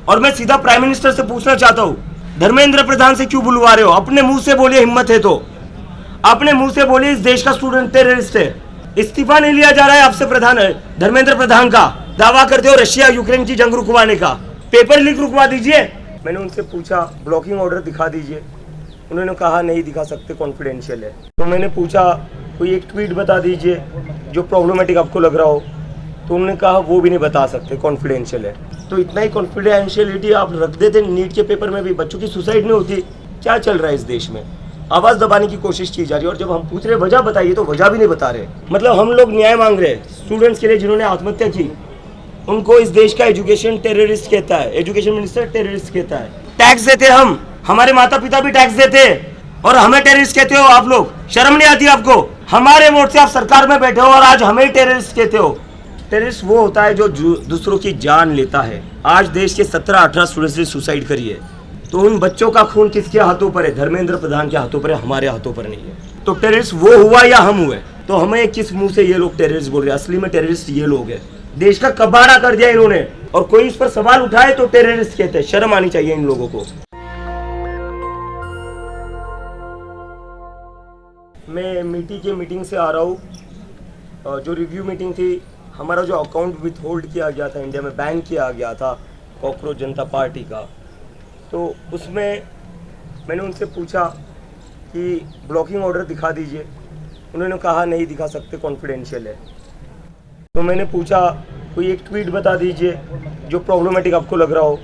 और मैं सीधा प्राइम मिनिस्टर से पूछना चाहता हूँ, धर्मेंद्र प्रधान से क्यों बुलवा रहे हो? अपने मुंह से बोलिए, हिम्मत है तो अपने मुंह से बोलिए इस देश का स्टूडेंट टेररिस्ट है। इस्तीफा नहीं लिया जा रहा है आपसे प्रधान धर्मेंद्र प्रधान का। दावा करते हो रशिया यूक्रेन की जंग रुकवाने का, पेपर लीक रुकवा दीजिए। मैंने उनसे पूछा ब्लॉकिंग ऑर्डर दिखा दीजिए, उन्होंने कहा नहीं दिखा सकते, कॉन्फिडेंशियल है। तो मैंने पूछा कोई एक ट्वीट बता दीजिए जो प्रॉब्लमेटिक आपको लग रहा हो, तो उन्होंने कहा वो भी नहीं बता सकते, कॉन्फिडेंशियल है। तो इतना ही कॉन्फिडेंशियलिटी आप रख देते नीट के पेपर में भी, बच्चों की सुसाइड नहीं होती। क्या चल रहा है इस देश में? आवाज दबाने की कोशिश की जा रही है, और जब हम पूछ रहे वजह बताइए तो वजह भी नहीं बता रहे। मतलब हम लोग न्याय मांग रहे हैं स्टूडेंट्स के लिए जिन्होंने आत्महत्या की, उनको इस देश का एजुकेशन टेररिस्ट कहता है, एजुकेशन मिनिस्टर टेररिस्ट कहता है। टैक्स देते हम, हमारे माता पिता भी टैक्स देते हैं, और हमें टेररिस्ट कहते हो आप लोग? शर्म नहीं आती आपको? हमारे वोट से आप सरकार में बैठे हो और आज हमें टेररिस्ट कहते हो। टेररिस्ट वो होता है जो दूसरों की जान लेता है। आज देश के 17-18 स्टूडेंट्स ने सुसाइड करी है, तो उन बच्चों का खून किसके हाथों पर है? धर्मेंद्र प्रधान के हाथों पर है, हमारे हाथों पर नहीं है। तो टेररिस्ट वो हुआ या हम हुए? तो हमें किस मुंह से ये लोग टेररिस्ट बोल रहे हैं? असली में टेररिस्ट ये लोग हैं। देश का कबाड़ा कर दिया इन्होंने, और कोई इस पर सवाल उठाए तो टेररिस्ट कहते हैं। शर्म आनी चाहिए इन लोगों को। मैं मिटी के मीटिंग से आ रहा हूँ। जो रिव्यू मीटिंग थी, हमारा जो अकाउंट विथ होल्ड किया गया था, इंडिया में बैन किया गया था कॉकरोच जनता पार्टी का, तो उसमें मैंने उनसे पूछा कि ब्लॉकिंग ऑर्डर दिखा दीजिए, उन्होंने कहा नहीं दिखा सकते, कॉन्फिडेंशियल है। तो मैंने पूछा कोई एक ट्वीट बता दीजिए जो प्रॉब्लमेटिक आपको लग रहा हो,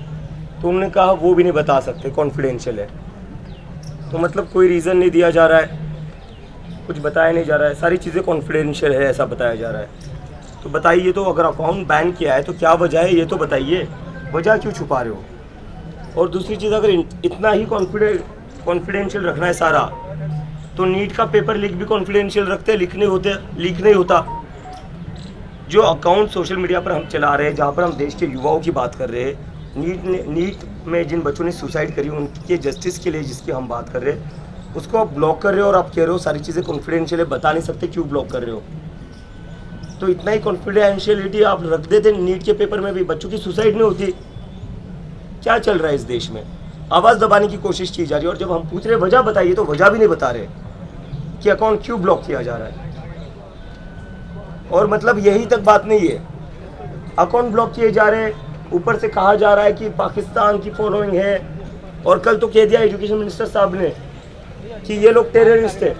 तो उन्होंने कहा वो भी नहीं बता सकते, कॉन्फिडेंशियल है। तो मतलब कोई रीज़न नहीं दिया जा रहा है, कुछ बताया नहीं जा रहा है, सारी चीज़ें कॉन्फिडेंशियल है ऐसा बताया जा रहा है। तो बताइए, तो अगर अकाउंट बैन किया है तो क्या वजह है, ये तो बताइए, वजह क्यों छुपा रहे हो? और दूसरी चीज़, अगर इतना ही कॉन्फिडेंशियल रखना है सारा, तो नीट का पेपर लीक भी कॉन्फिडेंशियल रखते, लीक नहीं होता। जो अकाउंट सोशल मीडिया पर हम चला रहे हैं, जहाँ पर हम देश के युवाओं की बात कर रहे हैं, नीट में जिन बच्चों ने सुसाइड करी उनके जस्टिस के लिए जिसकी हम बात कर रहे हैं, उसको आप ब्लॉक कर रहे हो, और आप कह रहे हो सारी चीज़ें कॉन्फिडेंशियल है, बता नहीं सकते क्यों ब्लॉक कर रहे हो? तो इतना ही कॉन्फिडेंशियलिटी आप रख देते नीट के पेपर में भी, बच्चों की सुसाइड नहीं होती। क्या चल रहा है इस देश में? आवाज़ दबाने की कोशिश की जा रही है, और जब हम पूछ रहे वजह बताइए तो वजह भी नहीं बता रहे कि अकाउंट क्यों ब्लॉक किया जा रहा है। और मतलब यही तक बात नहीं है, अकाउंट ब्लॉक किए जा रहे हैं, ऊपर से कहा जा रहा है कि पाकिस्तान की फॉलोइंग है, और कल तो कह दिया एजुकेशन मिनिस्टर साहब ने कि ये लोग टेररिस्ट है।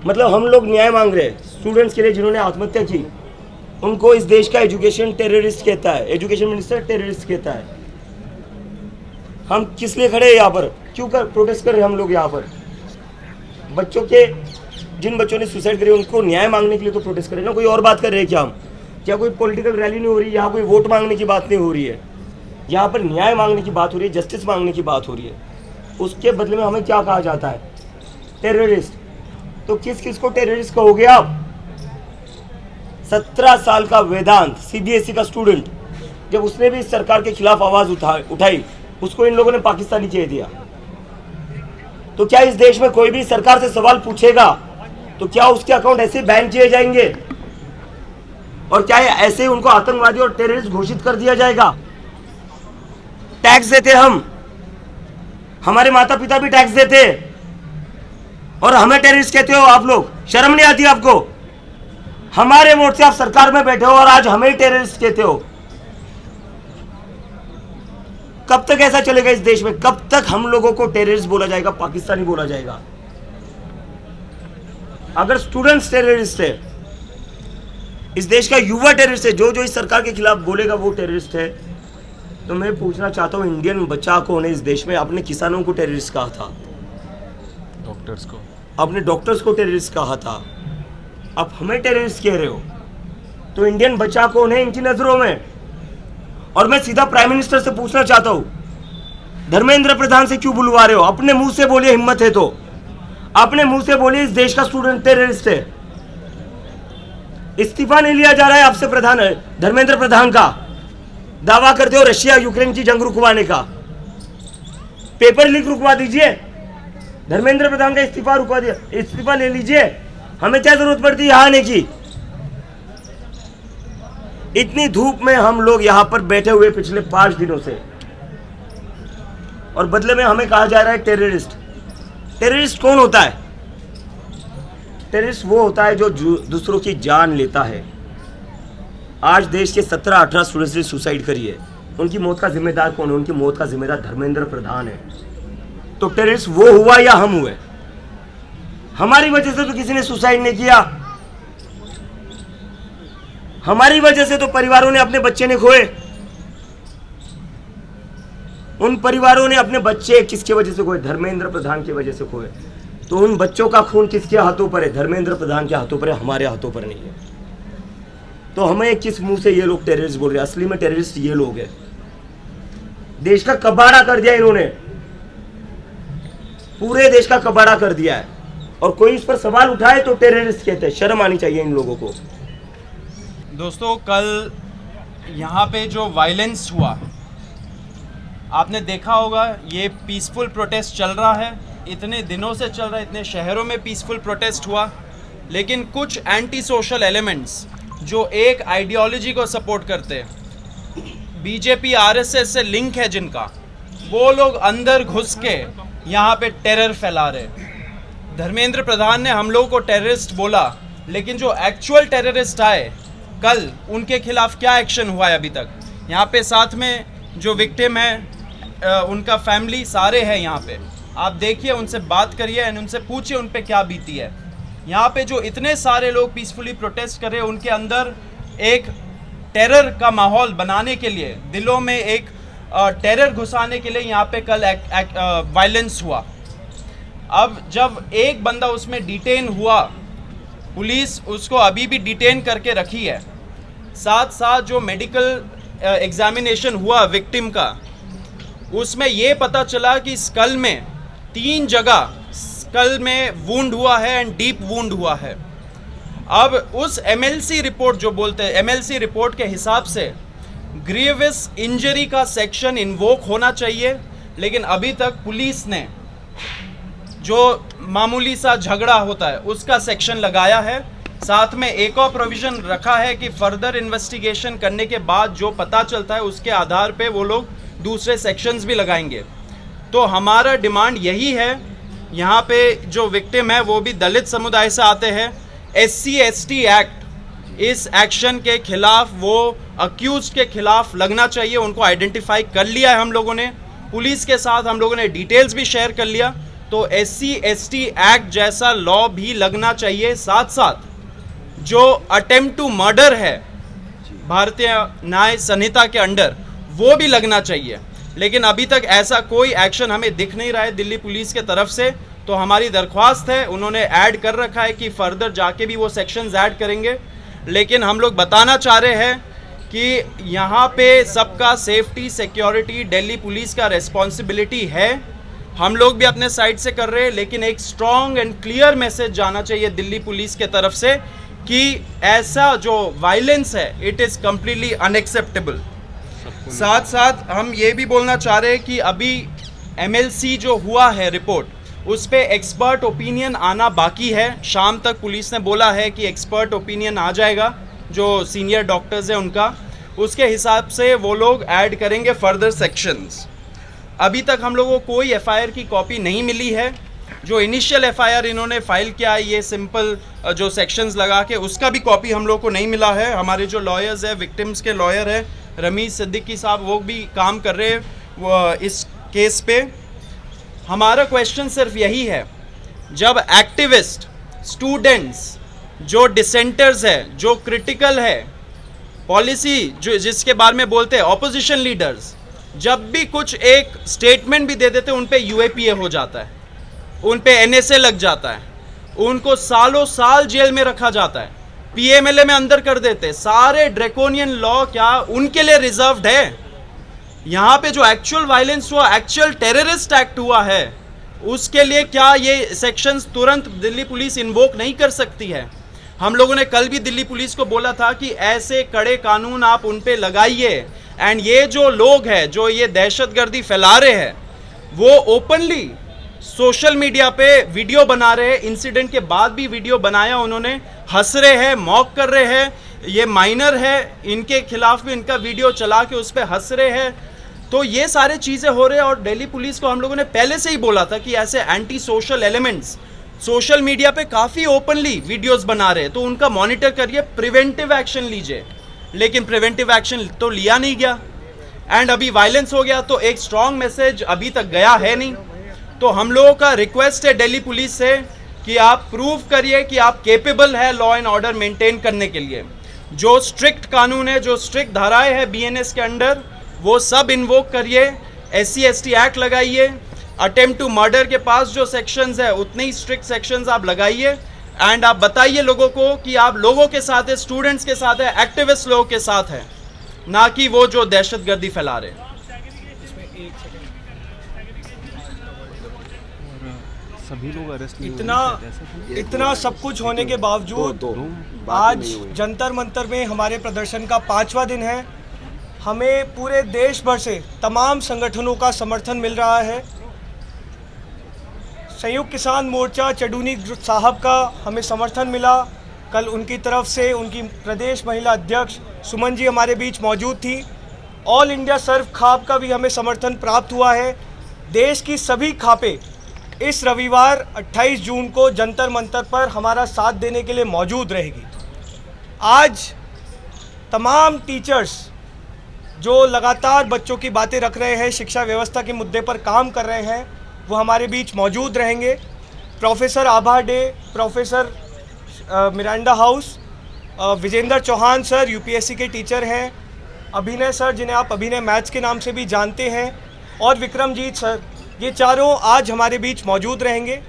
मतलब हम लोग न्याय मांग रहे हैं स्टूडेंट्स के लिए जिन्होंने आत्महत्या की, उनको इस देश का एजुकेशन टेररिस्ट कहता है, एजुकेशन मिनिस्टर टेररिस्ट कहता है। हम किस लिए खड़े हैं यहाँ पर? क्यों प्रोटेस्ट कर रहे हैं हम लोग यहाँ पर? बच्चों के, जिन बच्चों ने सुसाइड करी उनको न्याय मांगने के लिए तो प्रोटेस्ट कर रहे हैं ना, कोई और बात कर रहे हैं क्या हम? क्या कोई पॉलिटिकल रैली नहीं हो रही? यहाँ कोई वोट मांगने की बात नहीं हो रही है, यहाँ पर न्याय मांगने की बात हो रही है, जस्टिस मांगने की बात हो रही है। उसके बदले में हमें क्या कहा जाता है? टेररिस्ट। तो किस किस को टेररिस्ट कहोगे आप? 17 साल का वेदांत सीबीएसई का स्टूडेंट, जब उसने भी सरकार के खिलाफ आवाज उठाई, उसको इन लोगों ने पाकिस्तानी कह दिया। तो क्या इस देश में कोई भी सरकार से सवाल पूछेगा तो क्या उसके अकाउंट ऐसे बैन किए जाएंगे? और क्या ऐसे ही उनको आतंकवादी और टेररिस्ट घोषित कर दिया जाएगा? टैक्स देते हम, हमारे माता पिता भी टैक्स देते, और हमें टेररिस्ट कहते हो आप लोग? शर्म नहीं आती आपको? हमारे वोट से आप सरकार में बैठे हो और आज हमें टेररिस्ट कहते हो। कब तक ऐसा चलेगा इस देश में? कब तक हम लोगों को टेररिस्ट बोला जाएगा, पाकिस्तानी बोला जाएगा? अगर स्टूडेंट्स टेररिस्ट है, इस देश का युवा टेररिस्ट है, जो इस सरकार के खिलाफ बोलेगा वो टेररिस्ट है, तो मैं पूछना चाहता हूं इंडियन बच्चा कौन है इस देश में? आपने किसानों को टेररिस्ट कहा था, डॉक्टर्स को, आपने डॉक्टर्स को टेररिस्ट कहा था, आप हमें टेररिस्ट कह रहे हो। तो इंडियन बच्चा कौन है इनकी नजरों में? और मैं सीधा प्राइम मिनिस्टर से पूछना चाहता हूं, धर्मेंद्र प्रधान से क्यों बुलवा रहे हो? अपने मुंह से बोलिए, हिम्मत है तो अपने मुंह से बोलिए इस देश का स्टूडेंट टेररिस्ट है। इस्तीफा नहीं लिया जा रहा है आपसे प्रधान धर्मेंद्र प्रधान का। दावा करते हो रशिया यूक्रेन की जंग रुकवाने का, पेपर लीक रुकवा दीजिए। धर्मेंद्र प्रधान का इस्तीफा रुकवा दिया, इस्तीफा ले लीजिए, हमें क्या जरूरत पड़ती है यहाँ आने की? इतनी धूप में हम लोग यहाँ पर बैठे हुए पिछले 5 दिनों से, और बदले में हमें कहा जा रहा है टेररिस्ट। टेररिस्ट कौन होता है? टेररिस्ट वो होता है जो दूसरों की जान लेता है। आज देश के 17-18 स्टूडेंट्स ने सुसाइड करी है। उनकी मौत का जिम्मेदार कौन है? उनकी मौत का जिम्मेदार धर्मेंद्र प्रधान है। तो टेररिस्ट वो हुआ या हम हुए? हमारी वजह से तो किसी ने सुसाइड नहीं किया। हमारी वजह से तो परिवारों ने अपने बच्चे ने खोए। उन परिवारों ने अपने बच्चे किसके वजह से खोए? धर्मेंद्र प्रधान की वजह से खोए। तो उन बच्चों का खून किसके हाथों पर है? धर्मेंद्र प्रधान के हाथों पर है, हमारे हाथों पर नहीं है। तो हमें किस मुंह से ये लोग टेररिस्ट बोल रहे हैं? असली में टेररिस्ट ये लोग हैं। देश का कबाड़ा कर दिया इन्होंने, पूरे देश का कबाड़ा कर दिया है, और कोई इस पर सवाल उठाए तो टेररिस्ट कहते हैं। शर्म आनी चाहिए इन लोगों को। दोस्तों, कल यहाँ पे जो वायलेंस हुआ, आपने देखा होगा, ये पीसफुल प्रोटेस्ट चल रहा है, इतने दिनों से चल रहा है, इतने शहरों में पीसफुल प्रोटेस्ट हुआ, लेकिन कुछ एंटी सोशल एलिमेंट्स जो एक आइडियोलॉजी को सपोर्ट करते हैं, बीजेपी आरएसएस से लिंक है जिनका, वो लोग अंदर घुस के यहाँ पे टेरर फैला रहे। धर्मेंद्र प्रधान ने हम लोगों को टेररिस्ट बोला, लेकिन जो एक्चुअल टेररिस्ट आए कल, उनके खिलाफ क्या एक्शन हुआ है अभी तक? यहाँ पे साथ में जो विक्टिम है, उनका फैमिली सारे हैं यहाँ पे, आप देखिए, उनसे बात करिए एंड उनसे पूछिए उन पे क्या बीती है। यहाँ पे जो इतने सारे लोग पीसफुली प्रोटेस्ट कर रहे हैं, उनके अंदर एक टेरर का माहौल बनाने के लिए, दिलों में एक टेरर घुसाने के लिए यहाँ पे कल वायलेंस हुआ। अब जब एक बंदा उसमें डिटेन हुआ, पुलिस उसको अभी भी डिटेन करके रखी है, साथ साथ जो मेडिकल एग्जामिनेशन हुआ विक्टिम का, उसमें ये पता चला कि स्कल में 3 जगह स्कल में वुंड हुआ है एंड डीप वुंड हुआ है। अब उस एमएलसी रिपोर्ट जो बोलते हैं, एमएलसी रिपोर्ट के हिसाब से ग्रीवियस इंजरी का सेक्शन इन्वोक होना चाहिए, लेकिन अभी तक पुलिस ने जो मामूली सा झगड़ा होता है उसका सेक्शन लगाया है। साथ में एक और प्रोविजन रखा है कि फर्दर इन्वेस्टिगेशन करने के बाद जो पता चलता है उसके आधार पे वो लोग दूसरे सेक्शंस भी लगाएंगे। तो हमारा डिमांड यही है, यहाँ पे जो विक्टिम है वो भी दलित समुदाय से आते हैं, SC/ST एक्ट इस एक्शन के खिलाफ, वो अक्यूज के खिलाफ लगना चाहिए। उनको आइडेंटिफाई कर लिया है हम लोगों ने, पुलिस के साथ हम लोगों ने डिटेल्स भी शेयर कर लिया। तो SC/ST एक्ट जैसा लॉ भी लगना चाहिए। साथ साथ जो अटेम्प्ट टू मर्डर है भारतीय न्याय संहिता के अंडर, वो भी लगना चाहिए। लेकिन अभी तक ऐसा कोई एक्शन हमें दिख नहीं रहा है दिल्ली पुलिस के तरफ से। तो हमारी दरख्वास्त है, उन्होंने ऐड कर रखा है कि फर्दर जाके भी वो सेक्शंस ऐड करेंगे, लेकिन हम लोग बताना चाह रहे हैं कि यहाँ पे सबका सेफ्टी सिक्योरिटी दिल्ली पुलिस का रिस्पॉन्सिबिलिटी है। हम लोग भी अपने साइड से कर रहे हैं, लेकिन एक स्ट्रॉन्ग एंड क्लियर मैसेज जाना चाहिए दिल्ली पुलिस के तरफ से कि ऐसा जो वायलेंस है, इट इज़ कम्प्लीटली अनएक्सेप्टेबल। साथ साथ हम ये भी बोलना चाह रहे हैं कि अभी MLC जो हुआ है रिपोर्ट, उस पे एक्सपर्ट ओपिनियन आना बाकी है। शाम तक पुलिस ने बोला है कि एक्सपर्ट ओपिनियन आ जाएगा, जो सीनियर डॉक्टर्स हैं उनका, उसके हिसाब से वो लोग ऐड करेंगे फर्दर सेक्शंस। अभी तक हम लोगों को कोई FIR की कॉपी नहीं मिली है। जो इनिशियल FIR इन्होंने फाइल किया है, ये सिंपल जो सेक्शंस लगा के, उसका भी कॉपी हम लोग को नहीं मिला है। हमारे जो लॉयर्स हैं, विक्टिम्स के लॉयर हैं रमीज सिद्दीकी साहब, वो भी काम कर रहे हैं इस केस पे। हमारा क्वेश्चन सिर्फ यही है, जब एक्टिविस्ट, स्टूडेंट्स, जो डिसेंटर्स है, जो क्रिटिकल है पॉलिसी, जो जिसके बारे में बोलते हैं ऑपोजिशन लीडर्स, जब भी कुछ एक स्टेटमेंट भी दे देते हैं, उन पे UAPA हो जाता है, उन पे NSA लग जाता है, उनको सालों साल जेल में रखा जाता है, PMLA में अंदर कर देते। सारे ड्रैकोनियन लॉ क्या उनके लिए रिजर्व्ड है? यहाँ पे जो एक्चुअल वायलेंस हुआ, एक्चुअल टेररिस्ट एक्ट हुआ है, उसके लिए क्या ये सेक्शंस तुरंत दिल्ली पुलिस इन्वोक नहीं कर सकती है? हम लोगों ने कल भी दिल्ली पुलिस को बोला था कि ऐसे कड़े कानून आप उन पे लगाइए, एंड ये जो लोग हैं जो ये दहशतगर्दी फैला रहे हैं, वो ओपनली सोशल मीडिया पे वीडियो बना रहे हैं। इंसिडेंट के बाद भी वीडियो बनाया उन्होंने, हंस रहे हैं, मॉक कर रहे हैं। ये माइनर है, इनके खिलाफ भी इनका वीडियो चला के उस पर हंस रहे हैं। तो ये सारे चीज़ें हो रहे हैं और दिल्ली पुलिस को हम लोगों ने पहले से ही बोला था कि ऐसे anti social elements social media पे काफ़ी ओपनली वीडियोस बना रहे हैं, तो उनका मॉनिटर करिए, प्रिवेंटिव एक्शन लीजिए। लेकिन प्रिवेंटिव एक्शन तो लिया नहीं गया एंड अभी वायलेंस हो गया। तो एक स्ट्रॉन्ग मैसेज अभी तक गया है नहीं। तो हम लोगों का रिक्वेस्ट है दिल्ली पुलिस से कि आप प्रूव करिए कि आप केपेबल है लॉ एंड ऑर्डर मेंटेन करने के लिए। जो स्ट्रिक्ट कानून है, जो स्ट्रिक्ट धाराएं हैं बीएनएस के अंडर, वो सब इन्वोक करिए। SC/ST एक्ट लगाइए। अटेम्प्ट टू मर्डर के पास जो सेक्शंस है उतने ही स्ट्रिक्ट सेक्शंस आप लगाइए एंड आप बताइए लोगों को कि आप लोगों के साथ है, स्टूडेंट्स के साथ है, एक्टिविस्ट लोगों के साथ है, ना कि वो जो दहशतगर्दी फैला रहे। सभी लोग अरेस्ट इतना सब कुछ होने के बावजूद आज जंतर मंतर में हमारे प्रदर्शन का 5वां दिन है। हमें पूरे देश भर से तमाम संगठनों का समर्थन मिल रहा है। संयुक्त किसान मोर्चा चडूनी साहब का हमें समर्थन मिला। कल उनकी तरफ से उनकी प्रदेश महिला अध्यक्ष सुमन जी हमारे बीच मौजूद थी। ऑल इंडिया सर्व खाप का भी हमें समर्थन प्राप्त हुआ है। देश की सभी खापें इस रविवार 28 जून को जंतर मंतर पर हमारा साथ देने के लिए मौजूद रहेगी। आज तमाम टीचर्स जो लगातार बच्चों की बातें रख रहे हैं, शिक्षा व्यवस्था के मुद्दे पर काम कर रहे हैं, वो हमारे बीच मौजूद रहेंगे। Professor Abha De, professor Miranda House, Vijendra Chauhan sir UPSC के टीचर हैं, अभिनय सर जिन्हें आप अभिनय मैथ्स के नाम से भी जानते हैं, और विक्रमजीत सर, ये चारों आज हमारे बीच मौजूद रहेंगे।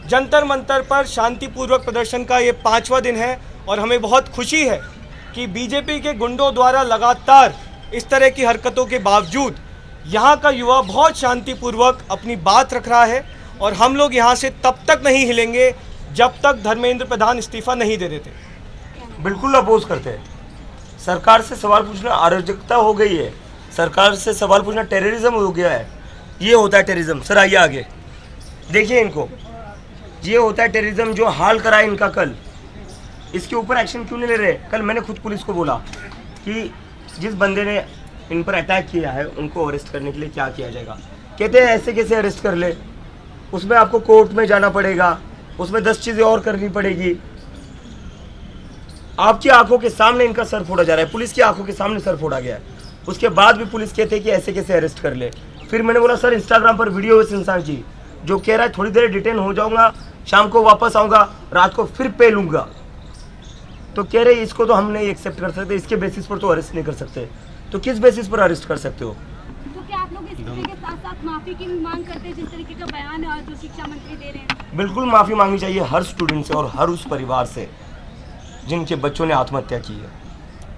जंतर मंतर पर शांतिपूर्वक प्रदर्शन का ये 5वां दिन है और हमें बहुत खुशी है कि बीजेपी के गुंडों द्वारा लगातार इस तरह की हरकतों के बावजूद यहाँ का युवा बहुत शांतिपूर्वक अपनी बात रख रहा है और हम लोग यहाँ से तब तक नहीं हिलेंगे जब तक धर्मेंद्र प्रधान इस्तीफा नहीं दे देते। बिल्कुल अपोज करते हैं। सरकार से सवाल पूछना अराजकता हो गई है। सरकार से सवाल पूछना टेररिज्म हो गया है। ये होता है टेररिज्म। सर आइए आगे देखिए इनको, ये होता है टेररिज्म जो हाल करा है इनका। कल इसके ऊपर एक्शन क्यों नहीं ले रहे? कल मैंने खुद पुलिस को बोला कि जिस बंदे ने इन पर अटैक किया है उनको अरेस्ट करने के लिए क्या किया जाएगा। कहते हैं ऐसे कैसे अरेस्ट कर ले, उसमें आपको कोर्ट में जाना पड़ेगा, उसमें 10 चीज़ें और करनी पड़ेगी। आपकी आंखों के सामने इनका सर फोड़ा जा रहा है, पुलिस की आंखों के सामने सर फोड़ा गया है। उसके बाद भी पुलिस कहते हैं कि ऐसे कैसे अरेस्ट कर ले। फिर मैंने बोला सर इंस्टाग्राम पर वीडियो इस इंसान की जो कह रहा है थोड़ी देर डिटेन हो जाऊंगा, शाम को वापस आऊँगा, रात को फिर पे लूँगा। तो कह रहे इसको तो हम नहीं एक्सेप्ट कर सकते, इसके बेसिस पर तो अरेस्ट नहीं कर सकते। तो किस बेसिस पर अरेस्ट कर सकते हो? तो क्या आप लोग इस तरह के साथ साथ माफी की भी मांग करते हैं जिस तरीके का बयान है जो शिक्षा मंत्री दे रहे हैं? बिल्कुल माफ़ी मांगनी चाहिए हर स्टूडेंट से और हर उस परिवार से जिनके बच्चों ने आत्महत्या की है।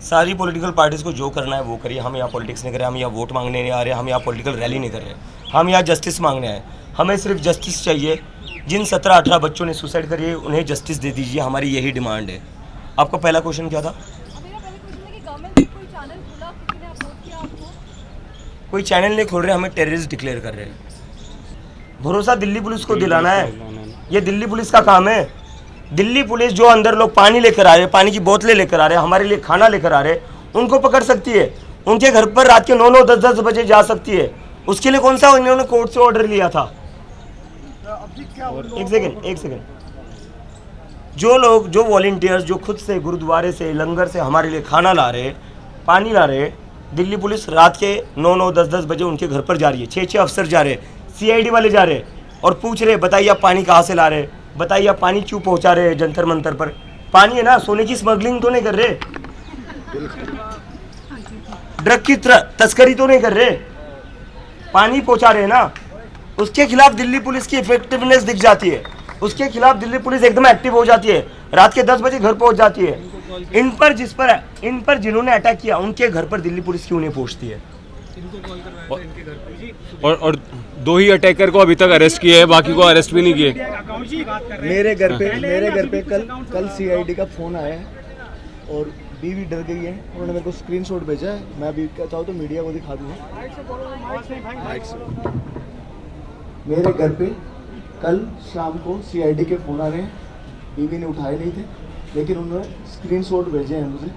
सारी पॉलिटिकल पार्टीज़ को जो करना है वो करिए। हम यहाँ पॉलिटिक्स नहीं कर रहे, हम यहाँ वोट मांगने नहीं आ रहे, हम यहाँ पॉलिटिकल रैली नहीं कर रहे, हम यहाँ जस्टिस मांगने आए। हमें सिर्फ जस्टिस चाहिए। जिन 17-18 बच्चों ने सुसाइड करी है उन्हें जस्टिस दे दीजिए, हमारी यही डिमांड है। आपका पहला क्वेश्चन क्या था? कोई चैनल नहीं खोल रहे, हमें टेररिस्ट डिक्लेयर कर रहे हैं। भरोसा दिल्ली पुलिस को दिलाना है, ये दिल्ली पुलिस का काम है। दिल्ली पुलिस जो अंदर लोग पानी लेकर आ रहे हैं, पानी की बोतलें लेकर आ रहे हैं, हमारे लिए खाना लेकर आ रहे हैं, उनको पकड़ सकती है। उनके घर पर रात के 9-9, 10-10 बजे जा सकती है। उसके लिए कौन सा इन्होंने कोर्ट से ऑर्डर लिया था? एक सेकेंड। जो लोग, जो वॉलंटियर्स जो खुद से गुरुद्वारे से, लंगर से हमारे लिए खाना ला रहे, पानी ला रहे, दिल्ली पुलिस रात के 9-9, 10-10 बजे उनके घर पर जा रही है। 6-6 अफसर जा रहे, CID वाले जा रहे और पूछ रहे बताइए आप पानी कहाँ से ला रहे, बताइए आप पानी क्यों पहुँचा रहे हैं जंतर मंतर पर। पानी है ना, सोने की स्मगलिंग तो नहीं कर रहे, ड्रग की तस्करी तो नहीं कर रहे, पानी पहुँचा रहे ना। उसके खिलाफ दिल्ली पुलिस की इफेक्टिवनेस दिख जाती है, उसके खिलाफ दिल्ली पुलिस एकदम एक्टिव हो जाती है, रात के 10 बजे घर पहुंच जाती है। इन पर जिन्होंने अटैक किया उनके घर पर दिल्ली पुलिस क्यों नहीं पहुंचती है? और 2 ही अटैकर को अभी तक अरेस्ट किए हैं, बाकी को अरेस्ट भी नहीं किए। मेरे घर पे कल CID का फोन आया है और बीवी डर गई है। उन्होंने मेरे को स्क्रीनशॉट भेजा है, मैं अभी चाहूँ तो मीडिया को दिखा दूँगा। मेरे घर पे कल शाम को CID के फ़ोन आ रहे हैं, बीवी ने उठाए नहीं थे, लेकिन उन्होंने स्क्रीनशॉट भेजे हैं मुझे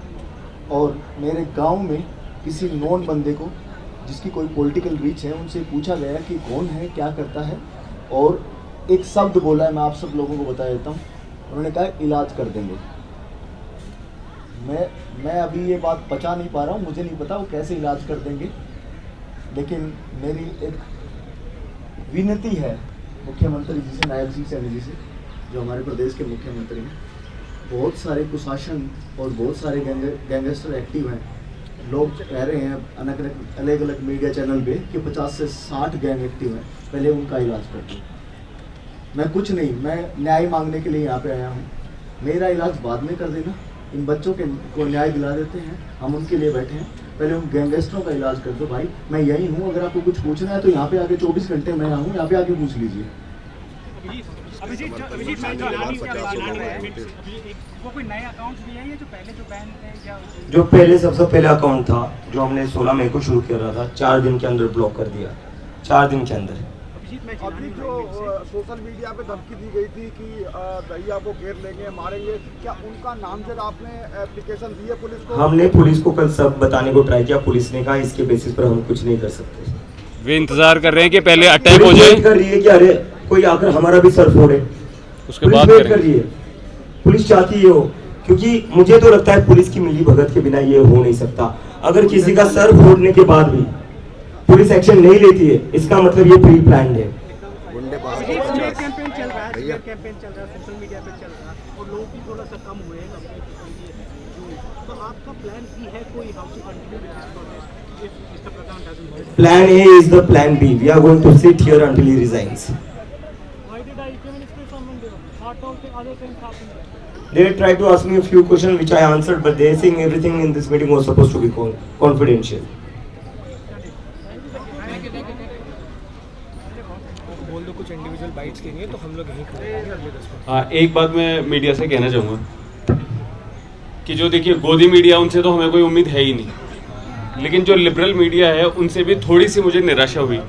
और मेरे गांव में किसी नॉन बंदे को जिसकी कोई पॉलिटिकल रीच है उनसे पूछा गया कि कौन है, क्या करता है, और एक शब्द बोला है, मैं आप सब लोगों को बता देता हूँ। उन्होंने कहा इलाज कर देंगे। मैं अभी ये बात पचा नहीं पा रहा हूँ, मुझे नहीं पता वो कैसे इलाज कर देंगे, लेकिन मेरी एक विनती है मुख्यमंत्री जी से, नायब सिंह सैनी जी से, जो हमारे प्रदेश के मुख्यमंत्री हैं। बहुत सारे कुशासन और बहुत सारे गैंगस्टर एक्टिव हैं। लोग कह रहे हैं अलग अलग मीडिया चैनल पे कि 50 से 60 गैंग एक्टिव हैं, पहले उनका इलाज कर दो। मैं कुछ नहीं, मैं न्याय मांगने के लिए यहाँ पे आया हूँ। मेरा इलाज बाद में कर देना, इन बच्चों को न्याय दिला देते हैं, हम उनके लिए बैठे हैं। पहले उन गैंगस्टरों का इलाज कर दो भाई। मैं यही हूँ, अगर आपको कुछ पूछना है तो यहाँ पे आके 24 घंटे मैं यहाँ हूँ, यहाँ पे आके पूछ लीजिए। जो पहले सबसे पहले अकाउंट था जो हमने 16 मई को शुरू किया था, 4 दिन के अंदर ब्लॉक कर दिया, 4 दिन के अंदर। अभी जो सोशल मीडिया पे धमकी दी गई थी कि दहिया को घेर लेंगे, मारेंगे, क्या उनका नामजद आपने एप्लीकेशन दी है पुलिस को? हमने पुलिस को कल सब बताने को ट्राई किया, पुलिस ने कहा इसके बेसिस पर हम कुछ नहीं कर सकते। वे इंतजार कर रहे हैं कि पहले अटैक हो जाए, कर रही है कि अरे कोई आकर हमारा भी सर फोड़े, उसके बाद वेट कर रही है। पुलिस चाहती है हो, क्योंकि मुझे तो लगता है पुलिस की मिली भगत के बिना ये हो नहीं सकता। अगर किसी का सर फोड़ने के बाद भी पुलिस एक्शन नहीं लेती है, इसका मतलब ये प्री प्लान्ड है। कैंपेन चल रहा है, सोशल मीडिया पे चल रहा है और लोग भी थोड़ा सा कम हुए हैं, तो आपका प्लान भी है कोई, how to continue with this process if mister Pradhan doesn't work? Plan A is the plan B. We are going to sit here until he resigns. Why did I even express on Monday? What all the other things happened? They tried to ask me a few questions which I answered, but they saying everything in this meeting was supposed to be confidential. बोल दो कुछ individual bytes के लिए, तो हम लोग यहीं खड़े हैं अगले 10 मिनट। हाँ, एक बात मैं मीडिया से कहना चाहूँगा कि जो देखिए गोदी मीडिया, उनसे तो हमें कोई उम्मीद है ही नहीं, लेकिन जो लिबरल मीडिया है उनसे भी थोड़ी सी मुझे निराशा हुई,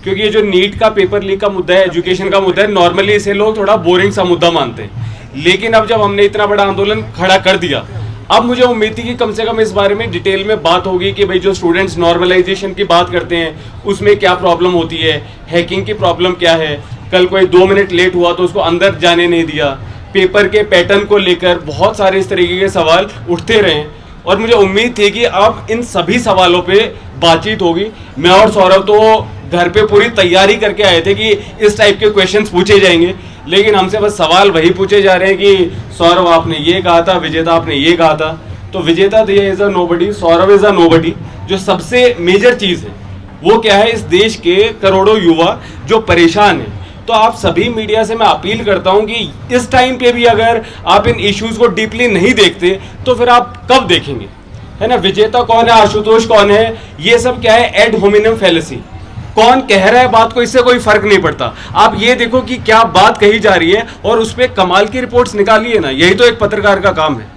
क्योंकि ये जो नीट का पेपर लीक का मुद्दा है, एजुकेशन का मुद्दा है, नॉर्मली इसे लोग थोड़ा बोरिंग सा मुद्दा मानते हैं, लेकिन अब जब हमने इतना बड़ा आंदोलन खड़ा कर दिया, अब मुझे उम्मीद थी कि कम से कम इस बारे में डिटेल में बात होगी कि भाई जो स्टूडेंट्स नॉर्मलाइजेशन की बात करते हैं उसमें क्या प्रॉब्लम होती है, हैकिंग की प्रॉब्लम क्या है, कल कोई 2 मिनट लेट हुआ तो उसको अंदर जाने नहीं दिया, पेपर के पैटर्न को लेकर बहुत सारे इस तरीके के सवाल उठते रहे, और मुझे उम्मीद थी कि अब इन सभी सवालों पे बातचीत होगी। मैं और सौरभ तो घर पे पूरी तैयारी करके आए थे कि इस टाइप के क्वेश्चंस पूछे जाएंगे, लेकिन हमसे बस सवाल वही पूछे जा रहे हैं कि सौरभ आपने ये कहा था, विजेता आपने ये कहा था। तो विजेता दिया is a nobody, Saurabh is a nobody. जो सबसे मेजर चीज़ है वो क्या है, इस देश के करोड़ों युवा जो परेशान हैं। तो आप सभी मीडिया से मैं अपील करता हूं कि इस टाइम पे भी अगर आप इन इश्यूज को डीपली नहीं देखते तो फिर आप कब देखेंगे, है ना। विजेता कौन है, आशुतोष कौन है, ये सब क्या है, एड होमिनम फैलेसी। कौन कह रहा है बात को, इससे कोई फर्क नहीं पड़ता। आप ये देखो कि क्या बात कही जा रही है और उस पर कमाल की रिपोर्ट्स निकालिए ना, यही तो एक पत्रकार का काम है।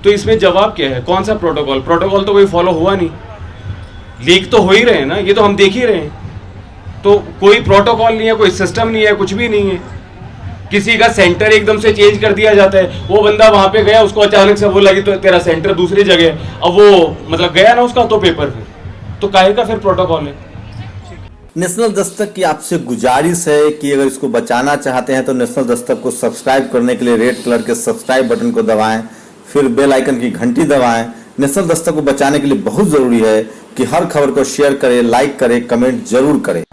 तो इसमें जवाब क्या है, कौन सा प्रोटोकॉल तो कोई फॉलो हुआ नहीं, लीक तो हो ही रहे हैं ना, ये तो हम देख ही रहे हैं। तो कोई प्रोटोकॉल नहीं है, कोई सिस्टम नहीं है, कुछ भी नहीं है। किसी का सेंटर एकदम से चेंज कर दिया जाता है, वो बंदा वहां पे गया, उसको अचानक से वो लगी तो तेरा सेंटर दूसरी जगह, अब वो मतलब गया ना उसका तो पेपर, फिर तो काहे का फिर प्रोटोकॉल है। नेशनल दस्तक की आपसे गुजारिश है कि अगर इसको बचाना चाहते हैं तो नेशनल दस्तक को सब्सक्राइब करने के लिए रेड कलर के सब्सक्राइब बटन को दबाएं, फिर बेल आइकन की घंटी दबाएं। नेशनल दस्तक को बचाने के लिए बहुत जरूरी है कि हर खबर को शेयर करें, लाइक करें, कमेंट जरूर करें।